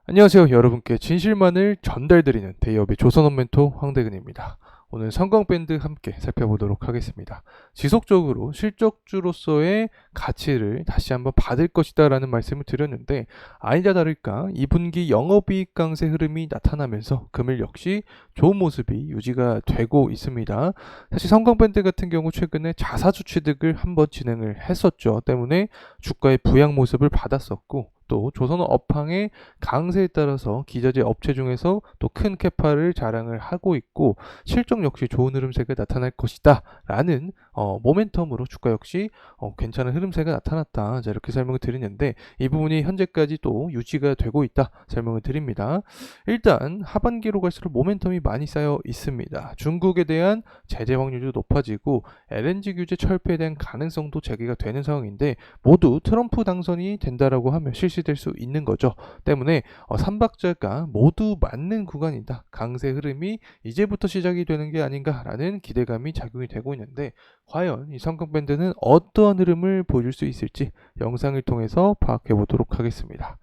안녕하세요. 여러분께 진실만을 전달드리는 데이업의 조선업 멘토 황대근입니다. 오늘 성광밴드 함께 살펴보도록 하겠습니다. 지속적으로 실적주로서의 가치를 다시 한번 받을 것이다 라는 말씀을 드렸는데, 아니자 다를까 2분기 영업이익 강세 흐름이 나타나면서 금일 역시 좋은 모습이 유지가 되고 있습니다. 사실 성광밴드 같은 경우 최근에 자사주 취득을 한번 진행을 했었죠. 때문에 주가의 부양 모습을 받았었고, 또 조선업 업황의 강세에 따라서 기저제 업체 중에서 또 큰 캐파를 자랑을 하고 있고, 실적 역시 좋은 흐름세가 나타날 것이다 라는 모멘텀으로 주가 역시 괜찮은 흐름세가 나타났다, 자, 이렇게 설명을 드리는데, 이 부분이 현재까지 또 유지가 되고 있다 설명을 드립니다. 일단 하반기로 갈수록 모멘텀이 많이 쌓여 있습니다. 중국에 대한 제재 확률도 높아지고 LNG 규제 철폐에 대한 가능성도 제기가 되는 상황인데, 모두 트럼프 당선이 된다라고 하면 실시될 수 있는 거죠. 때문에 삼박자가 모두 맞는 구간이다, 강세 흐름이 이제부터 시작이 되는 게 아닌가라는 기대감이 작용이 되고 있는데, 과연 이 성광밴드는 어떠한 흐름을 보여줄 수 있을지 영상을 통해서 파악해 보도록 하겠습니다.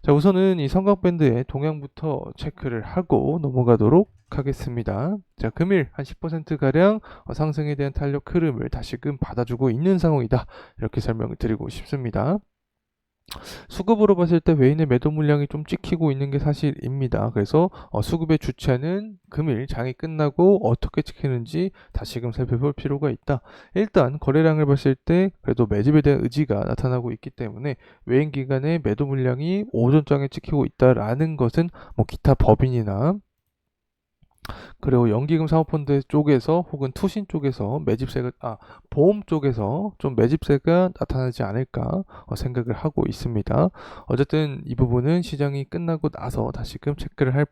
자, 우선은 이 성광밴드의 동향부터 체크를 하고 넘어가도록 하겠습니다. 자, 금일 한 10%가량 상승에 대한 탄력 흐름을 다시금 받아주고 있는 상황이다, 이렇게 설명을 드리고 싶습니다. 수급으로 봤을 때 외인의 매도 물량이 좀 찍히고 있는 게 사실입니다. 그래서 수급의 주체는 금일 장이 끝나고 어떻게 찍히는지 다시금 살펴볼 필요가 있다. 일단 거래량을 봤을 때 그래도 매집에 대한 의지가 나타나고 있기 때문에 외인 기관의 매도 물량이 오전장에 찍히고 있다라는 것은 뭐 기타 법인이나 그리고 연기금 사모펀드 쪽에서 혹은 투신 쪽에서 보험 쪽에서 좀 매집세가 나타나지 않을까 생각을 하고 있습니다. 어쨌든 이 부분은 시장이 끝나고 나서 다시금 체크를 할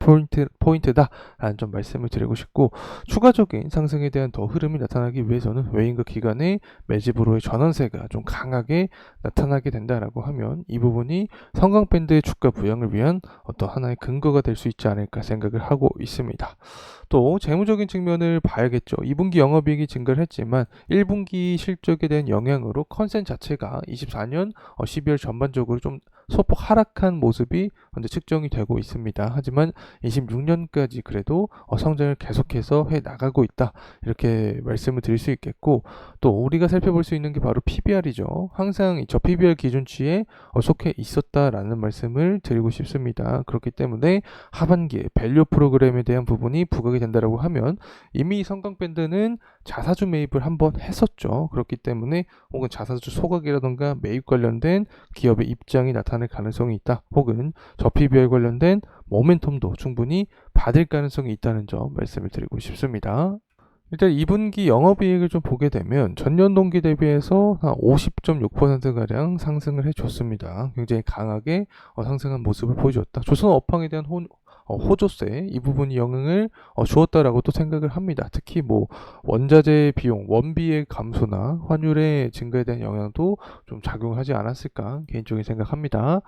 포인트다라는 좀 말씀을 드리고 싶고, 추가적인 상승에 대한 더 흐름이 나타나기 위해서는 외인과 기관의 매집으로의 전환세가 좀 강하게 나타나게 된다라고 하면 이 부분이 성광밴드의 주가 부양을 위한 어떤 하나의 근거가 될 수 있지 않을까 생각을 하고 있습니다. 또 재무적인 측면을 봐야겠죠. 2분기 영업이익이 증가를 했지만 1분기 실적에 대한 영향으로 컨센 자체가 24년 12월 전반적으로 좀 소폭 하락한 모습이 현재 측정이 되고 있습니다. 하지만 26년까지 그래도 성장을 계속해서 해 나가고 있다, 이렇게 말씀을 드릴 수 있겠고, 또 우리가 살펴볼 수 있는 게 바로 PBR이죠. 항상 저 PBR 기준치에 속해 있었다라는 말씀을 드리고 싶습니다. 그렇기 때문에 하반기에 밸류 프로그램에 대한 부분이 부각이 된다라고 하면 이미 성광밴드는 자사주 매입을 한번 했었죠. 그렇기 때문에 혹은 자사주 소각이라던가 매입 관련된 기업의 입장이 나타날 가능성이 있다, 혹은 저 PBR 관련된 모멘텀도 충분히 받을 가능성이 있다는 점 말씀을 드리고 싶습니다. 일단 2분기 영업이익을 좀 보게 되면 전년 동기 대비해서 한 50.6%가량 상승을 해줬습니다. 굉장히 강하게 상승한 모습을 보여줬다. 조선 업황에 대한 호조세 이 부분이 영향을 주었다라고 또 생각을 합니다. 특히 뭐 원자재 비용, 원비의 감소나 환율의 증가에 대한 영향도 좀 작용하지 않았을까 개인적인 생각합니다.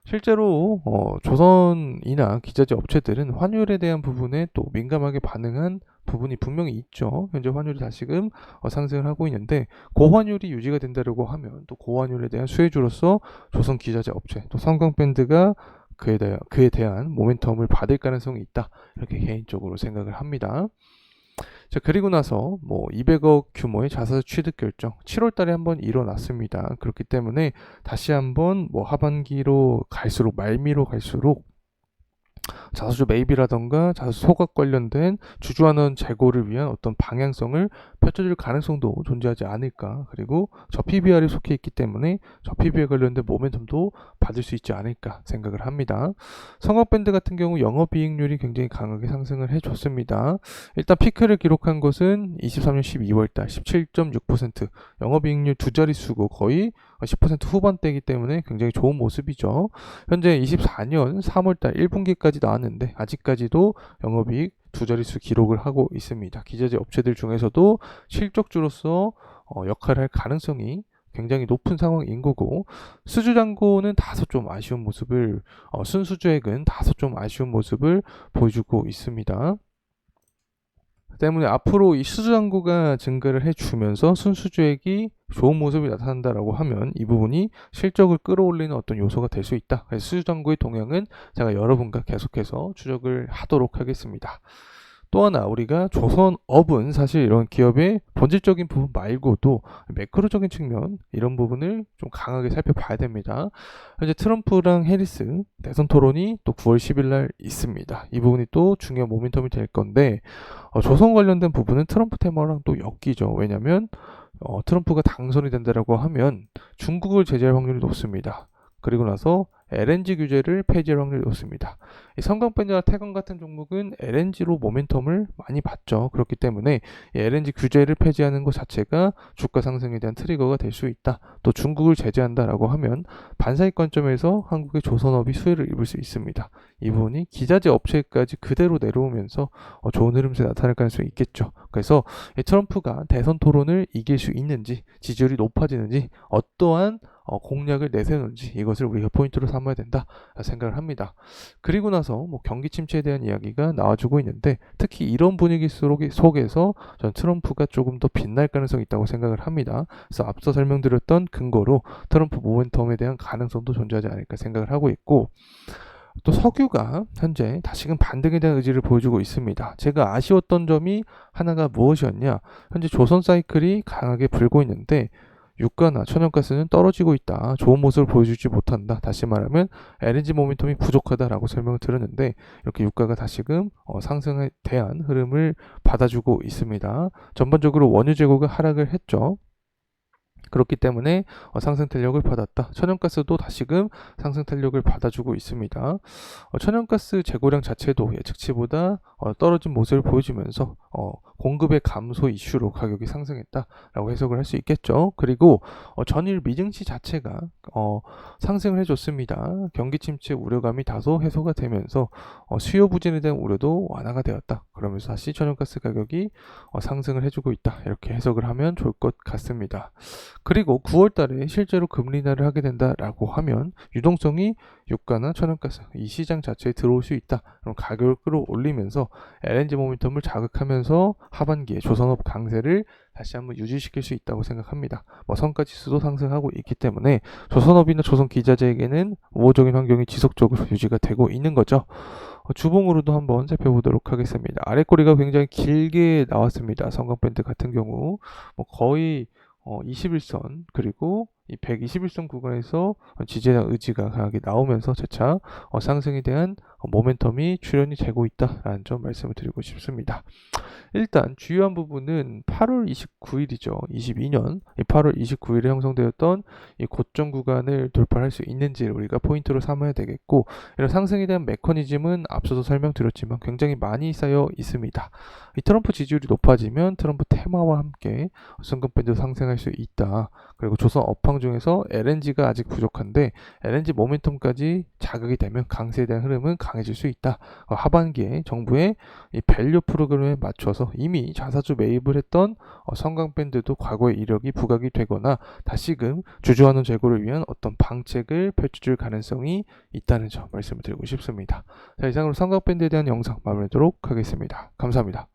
실제로 조선이나 기자재 업체들은 환율에 대한 부분에 또 민감하게 반응한 부분이 분명히 있죠. 현재 환율이 다시금 상승을 하고 있는데, 고환율이 유지가 된다고 하면 또 고환율에 대한 수혜주로서 조선 기자재 업체 또 성광밴드가 그에 대한 모멘텀을 받을 가능성이 있다, 이렇게 개인적으로 생각을 합니다. 자, 그리고 나서 뭐 200억 규모의 자사주 취득 결정 7월 달에 한번 일어났습니다. 그렇기 때문에 다시 한번 뭐 하반기로 갈수록, 말미로 갈수록 자사주 매입이라던가 자사주 소각 관련된 주주환원 재고를 위한 어떤 방향성을 펼쳐질 가능성도 존재하지 않을까. 그리고 저 PBR에 속해 있기 때문에 저 PBR 관련된 모멘텀도 받을 수 있지 않을까 생각을 합니다. 성광밴드 같은 경우 영업이익률이 굉장히 강하게 상승을 해줬습니다. 일단 피크를 기록한 것은 23년 12월달 17.6%, 영업이익률 두 자릿수고 거의 10% 후반대이기 때문에 굉장히 좋은 모습이죠. 현재 24년 3월달 1분기까지 나왔는데 아직까지도 영업이익 두 자릿수 기록을 하고 있습니다. 기자재 업체들 중에서도 실적주로서 역할을 할 가능성이 굉장히 높은 상황인 거고, 수주잔고는 다소 좀 아쉬운 모습을 순수주액은 다소 좀 아쉬운 모습을 보여주고 있습니다. 때문에 앞으로 이 수주잔고가 증가를 해주면서 순수주액이 좋은 모습이 나타난다라고 하면 이 부분이 실적을 끌어올리는 어떤 요소가 될 수 있다. 그래서 수주잔고의 동향은 제가 여러분과 계속해서 추적을 하도록 하겠습니다. 또 하나 우리가 조선업은 사실 이런 기업의 본질적인 부분 말고도 매크로적인 측면 이런 부분을 좀 강하게 살펴봐야 됩니다. 현재 트럼프랑 해리스 대선 토론이 또 9월 10일 날 있습니다. 이 부분이 또 중요한 모멘텀이 될 건데 조선 관련된 부분은 트럼프 테마랑 또 엮이죠. 왜냐하면 트럼프가 당선이 된다라고 하면 중국을 제재할 확률이 높습니다. 그리고 나서 LNG 규제를 폐지할 확률이 높습니다. 이 성광밴드와 태광 같은 종목은 LNG로 모멘텀을 많이 받죠. 그렇기 때문에 이 LNG 규제를 폐지하는 것 자체가 주가 상승에 대한 트리거가 될 수 있다. 또 중국을 제재한다라고 하면 반사익 관점에서 한국의 조선업이 수혜를 입을 수 있습니다. 이 부분이 기자재 업체까지 그대로 내려오면서 좋은 흐름세 나타날 가능성이 있겠죠. 그래서 이 트럼프가 대선 토론을 이길 수 있는지, 지지율이 높아지는지, 어떠한 공략을 내세우는지 이것을 우리가 포인트로 삼아야 된다 생각을 합니다. 그리고 나서 뭐 경기 침체에 대한 이야기가 나와주고 있는데 특히 이런 분위기 속에서 전 트럼프가 조금 더 빛날 가능성이 있다고 생각을 합니다. 그래서 앞서 설명드렸던 근거로 트럼프 모멘텀에 대한 가능성도 존재하지 않을까 생각을 하고 있고 또 석유가 현재 다시금 반등에 대한 의지를 보여주고 있습니다. 제가 아쉬웠던 점이 하나가 무엇이었냐? 현재 조선 사이클이 강하게 불고 있는데 유가나 천연가스는 떨어지고 있다. 좋은 모습을 보여주지 못한다. 다시 말하면 LNG 모멘텀이 부족하다라고 설명을 드렸는데 이렇게 유가가 다시금 상승에 대한 흐름을 받아주고 있습니다. 전반적으로 원유 재고가 하락을 했죠. 그렇기 때문에 상승 탄력을 받았다. 천연가스도 다시금 상승 탄력을 받아주고 있습니다. 천연가스 재고량 자체도 예측치보다 떨어진 모습을 보여주면서 공급의 감소 이슈로 가격이 상승했다라고 해석을 할 수 있겠죠. 그리고 전일 미증시 자체가 상승을 해줬습니다. 경기 침체 우려감이 다소 해소가 되면서 수요 부진에 대한 우려도 완화가 되었다. 그러면서 다시 천연가스 가격이 상승을 해주고 있다. 이렇게 해석을 하면 좋을 것 같습니다. 그리고 9월 달에 실제로 금리 인하를 하게 된다라고 하면 유동성이 유가나 천연가스 이 시장 자체에 들어올 수 있다. 그럼 가격을 끌어올리면서 LNG 모멘텀을 자극하면서 하반기에 조선업 강세를 다시 한번 유지시킬 수 있다고 생각합니다. 성가지수도 상승하고 있기 때문에 조선업이나 조선기자재에게는 우호적인 환경이 지속적으로 유지가 되고 있는 거죠. 주봉으로도 한번 살펴보도록 하겠습니다. 아래 꼬리가 굉장히 길게 나왔습니다. 성광밴드 같은 경우 거의 21선 그리고 이 121선 구간에서 지지나 의지가 강하게 나오면서 재차 상승에 대한 모멘텀이 출현이 되고 있다라는 점 말씀을 드리고 싶습니다. 일단 주요한 부분은 8월 29일이죠. 22년 8월 29일에 형성되었던 이 고점 구간을 돌파할 수 있는지를 우리가 포인트로 삼아야 되겠고 이런 상승에 대한 메커니즘은 앞서서 설명드렸지만 굉장히 많이 쌓여 있습니다. 이 트럼프 지지율이 높아지면 트럼프 테마와 함께 성광밴드 상승할 수 있다. 그리고 조선 업황 중에서 LNG가 아직 부족한데 LNG 모멘텀까지 자극이 되면 강세에 대한 흐름은 강해질 수 있다. 하반기에 정부의 이 밸류 프로그램에 맞춰서 이미 자사주 매입을 했던 성광밴드도 과거의 이력이 부각이 되거나 다시금 주주환원 제고를 위한 어떤 방책을 펼쳐줄 가능성이 있다는 점 말씀을 드리고 싶습니다. 자, 이상으로 성광밴드에 대한 영상 마무리하도록 하겠습니다. 감사합니다.